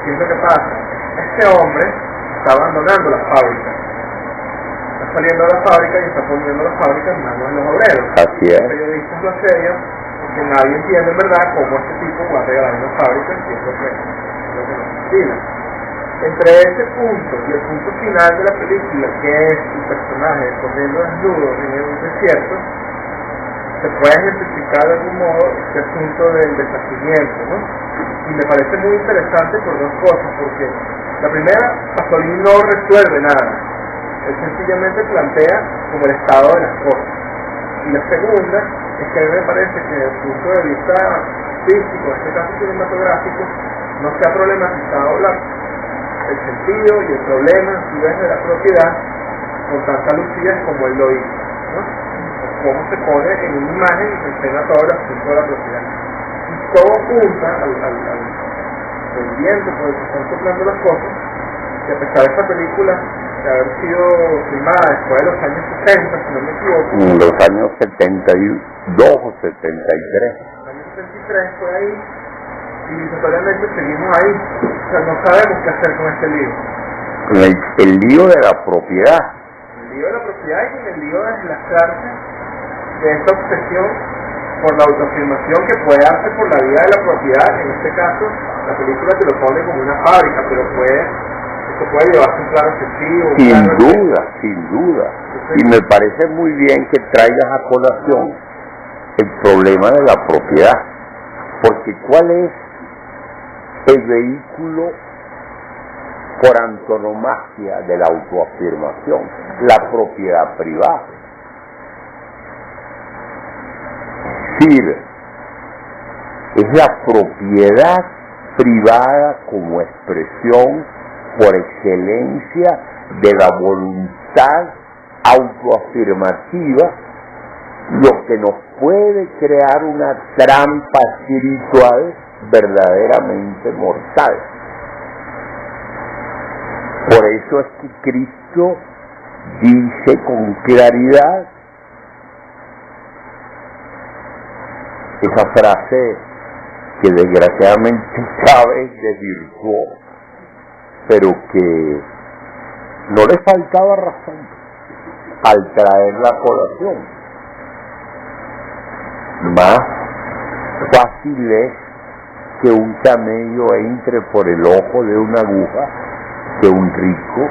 ¿qué es lo que pasa? Este hombre está abandonando la fábrica, está saliendo de la fábrica y está poniendo la fábrica en manos de los obreros. Así es. Los periodistas lo asedian porque nadie entiende en verdad cómo este tipo va a regalar una fábrica y es lo que nos fascina. Entre ese punto y el punto final de la película, que es el personaje corriendo desnudo en un desierto, se puede ejemplificar de algún modo este asunto del desafimiento, ¿no? Y me parece muy interesante por dos cosas, porque la primera, Pasolini no resuelve nada, él sencillamente plantea como el estado de las cosas. Y la segunda es que a mí me parece que desde el punto de vista físico, en este caso cinematográfico, no se ha problematizado el sentido y el problema si ves de la propiedad con tanta lucidez como él lo hizo, ¿no? O cómo se pone en una imagen y se enseña todo el asunto de la propiedad. Y todo apunta al viento por el que están soplando las cosas, que a pesar de esta película de haber sido filmada después de los años 60, si no me equivoco, En los años 72 o 73. el año 73 fue ahí, y notoriamente seguimos ahí. O sea, no sabemos qué hacer con este lío. Con el lío de la propiedad. El lío de la propiedad y con el lío de deslastarse de esta obsesión por la autoafirmación que puede darse por la vida de la propiedad. En este caso, la película te lo pone como una fábrica, pero esto puede llevarse un plano excesivo. Sin duda, sin duda. Y me parece muy bien que traigas a colación el problema de la propiedad. Porque ¿cuál es el vehículo por antonomasia de la autoafirmación? La propiedad privada. Es decir, es la propiedad privada como expresión por excelencia de la voluntad autoafirmativa, lo que nos puede crear una trampa espiritual verdaderamente mortal. Por eso es que Cristo dice con claridad esa frase que desgraciadamente Chávez desvirtuó, pero que no le faltaba razón al traer la colación. Más fácil es que un camello entre por el ojo de una aguja que un rico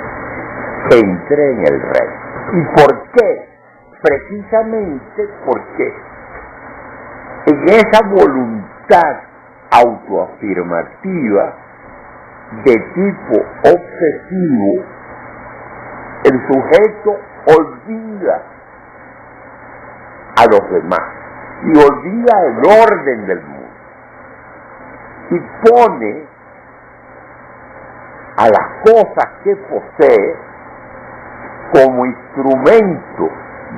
entre en el reino. ¿Y por qué? Precisamente porque en esa voluntad autoafirmativa de tipo obsesivo, el sujeto olvida a los demás y olvida el orden del mundo y pone a las cosas que posee como instrumento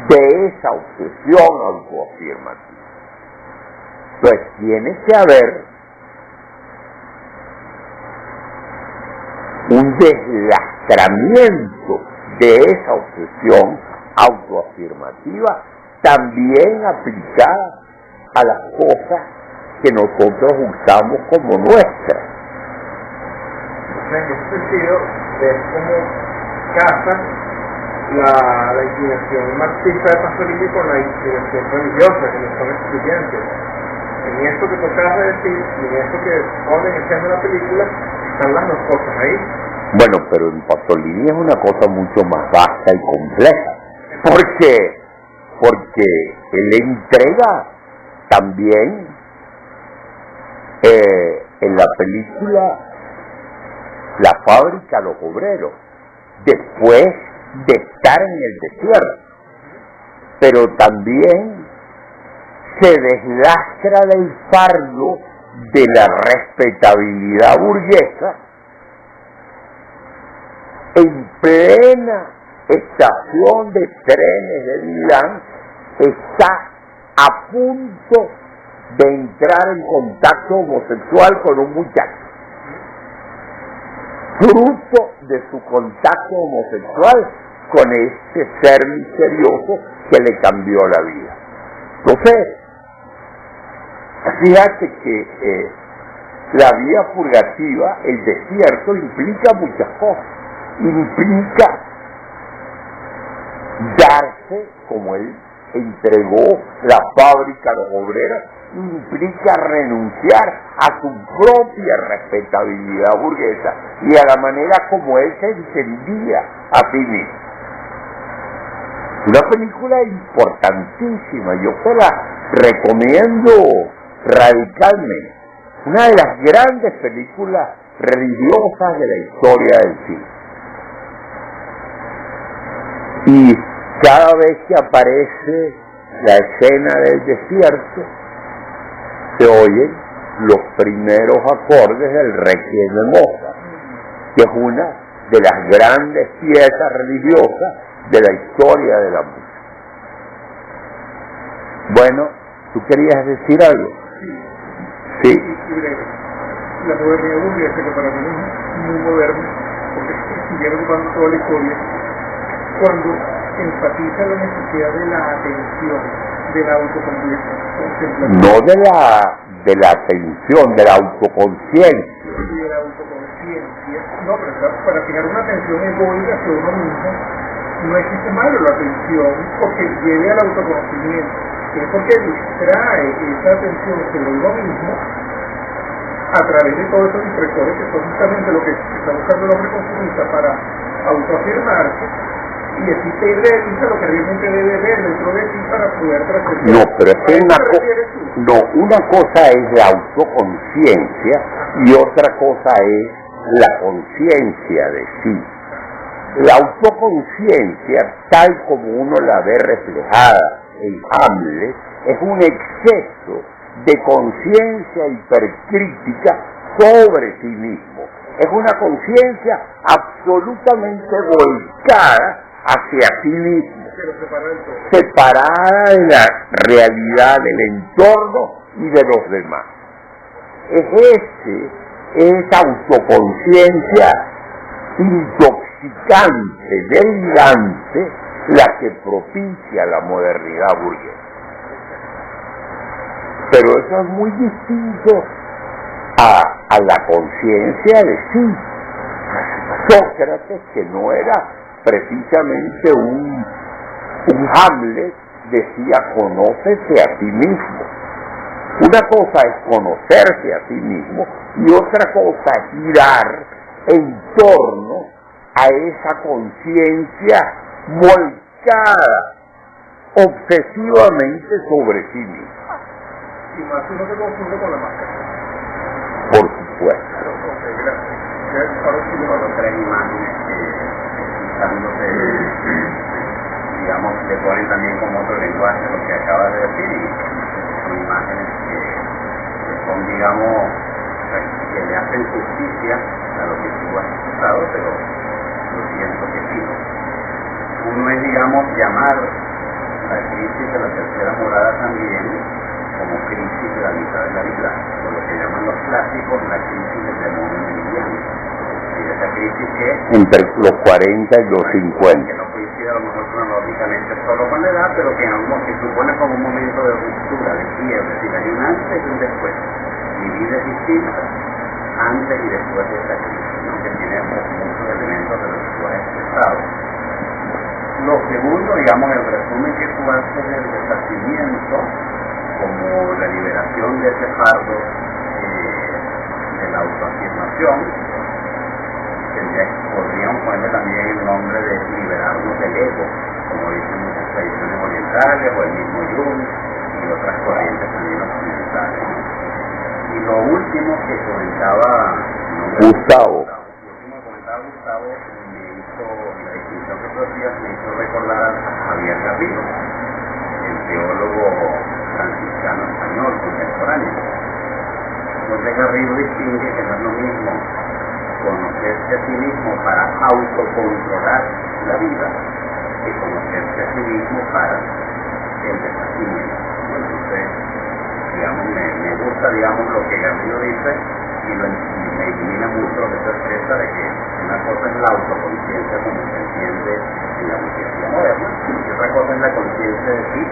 de esa obsesión autoafirmativa. Entonces tiene que haber un deslastramiento de esa obsesión autoafirmativa también aplicada a las cosas que nosotros usamos como nuestras. En ese sentido, es como casa la inclinación marxista de Pasolini con la inclinación religiosa, que no son excluyentes. En esto que tú acabas de decir, y en esto que pone en escena la película, están las dos cosas ahí. Bueno, pero en Pasolini es una cosa mucho más vasta y compleja. Porque él entrega también en la película la fábrica a los obreros, después de estar en el desierto. Pero también se deslastra del fardo de la respetabilidad burguesa en plena estación de trenes de Milán. Está a punto de entrar en contacto homosexual con un muchacho. Fruto de su contacto homosexual con este ser misterioso que le cambió la vida. Entonces, Fíjate que la vida purgativa, el desierto, implica muchas cosas. Implica darse, como él entregó la fábrica a los obreros, implica renunciar a su propia respetabilidad burguesa y a la manera como él se entendía a sí mismo. Una película importantísima, yo te la recomiendo radicalmente. Una de las grandes películas religiosas de la historia del cine. Y cada vez que aparece la escena del desierto, se oyen los primeros acordes del Requiem de Mozart, que es una de las grandes piezas religiosas de la historia de la música. Bueno, ¿tú querías decir algo? Sí. La modernidad burguesa, que para mí es muy moderna, porque siguieron ocupando toda la historia, cuando enfatiza la necesidad de la atención, de la autocontemplación. No de la atención, de la autoconciencia. De la autoconciencia. No, pero para fijar una atención egoica hacia uno mismo, no existe malo la atención porque lleve al autoconocimiento. Es porque distrae esa atención sobre uno mismo a través de todos esos distractores que son justamente lo que está buscando el hombre consumista para autoafirmarse, y así te realiza lo que realmente debe ver dentro de ti para poder trascender. No, pero es que una cosa es la autoconciencia y otra cosa es la conciencia de sí. La autoconciencia, tal como uno la ve reflejada en Hamlet, es un exceso de conciencia hipercrítica sobre sí mismo. Es una conciencia absolutamente volcada hacia sí mismo, separada de la realidad del entorno y de los demás. Es esa autoconciencia intoxicante, delirante, la que propicia la modernidad burguesa. Pero eso es muy distinto a la conciencia de sí. Sócrates, que no era precisamente un Hamlet, decía: conócete a ti mismo. Una cosa es conocerse a sí mismo y otra cosa es girar en torno a esa conciencia volcada obsesivamente sobre sí mismo. Y más uno se confunde con la máscara. Por supuesto. Solo tres imágenes que digamos, le ponen también como otro lenguaje lo que acabas de decir, y son imágenes que son, digamos, que le hacen justicia a lo que tú has expresado, pero yo siento que sí. Uno es, digamos, llamar la crisis de la tercera morada también como crisis de la mitad de la vida, o lo que llaman los clásicos la crisis del demonio mediano. Y esa crisis que entre los 40 y los 50. Que no coincide a lo mejor cronológicamente solo con la edad, pero que que supone como un momento de ruptura, de quiebre, es decir, hay un antes y un después. Mi vida es distinta antes y después de esta crisis, ¿no? Que tiene muchos elementos de los que tú has expresado. Lo segundo, digamos, el resumen que tú haces del deshacimiento como la liberación de ese fardo de la autoafirmación, podríamos ponerle también el nombre de liberarnos del ego, como dicen muchas tradiciones orientales, o el mismo Jung y otras corrientes también occidentales. Y lo último que comentaba Gustavo, me hizo, la distinción que tú hacías me hizo recordar a Javier Garrido, el teólogo franciscano español contemporáneo. Entonces Garrido distingue que no es lo mismo conocerse a sí mismo para autocontrolar la vida que conocerse a sí mismo para el deshacimiento. Entonces, digamos, me gusta, digamos, lo que Garrido dice, y me ilumina mucho lo que se expresa de que una cosa es la autoconciencia como se entiende en la burguesía moderna, y otra cosa es la conciencia de sí,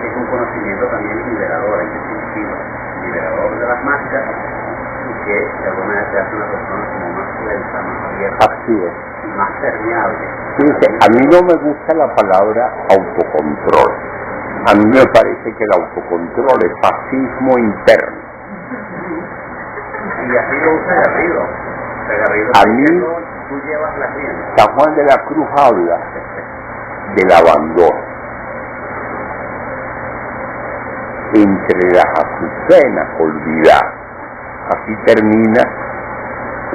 que es un conocimiento también liberador, en qué sentido, liberador de las máscaras, y que de alguna manera te hace una persona como más suelta, más abierta, Así es. y más permeable. Fíjese, a mí no me gusta la palabra autocontrol. A mí me parece que el autocontrol es fascismo interno. Y así lo usa Garrido. O sea, Garrido A mí, tú llevas las riendas. San Juan de la Cruz habla del abandono. Entre las azucenas olvidadas. Así termina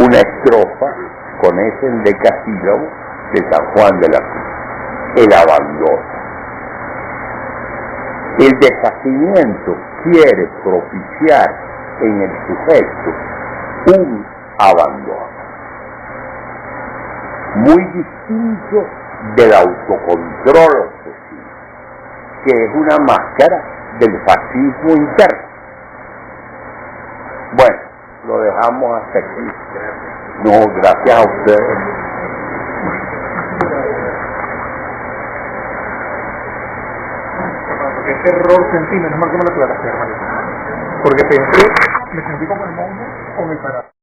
una estrofa con ese endecasílabo de San Juan de la Cruz. El abandono. El deshacimiento quiere propiciar en el sujeto un abandono, muy distinto del autocontrol obsesivo, que es una máscara del fascismo interno. Bueno, lo dejamos hasta aquí. No, gracias a ustedes. Ese error sentí, menos mal que me lo aclaraste, hermanito. Porque pensé, me sentí como el monje con el parado.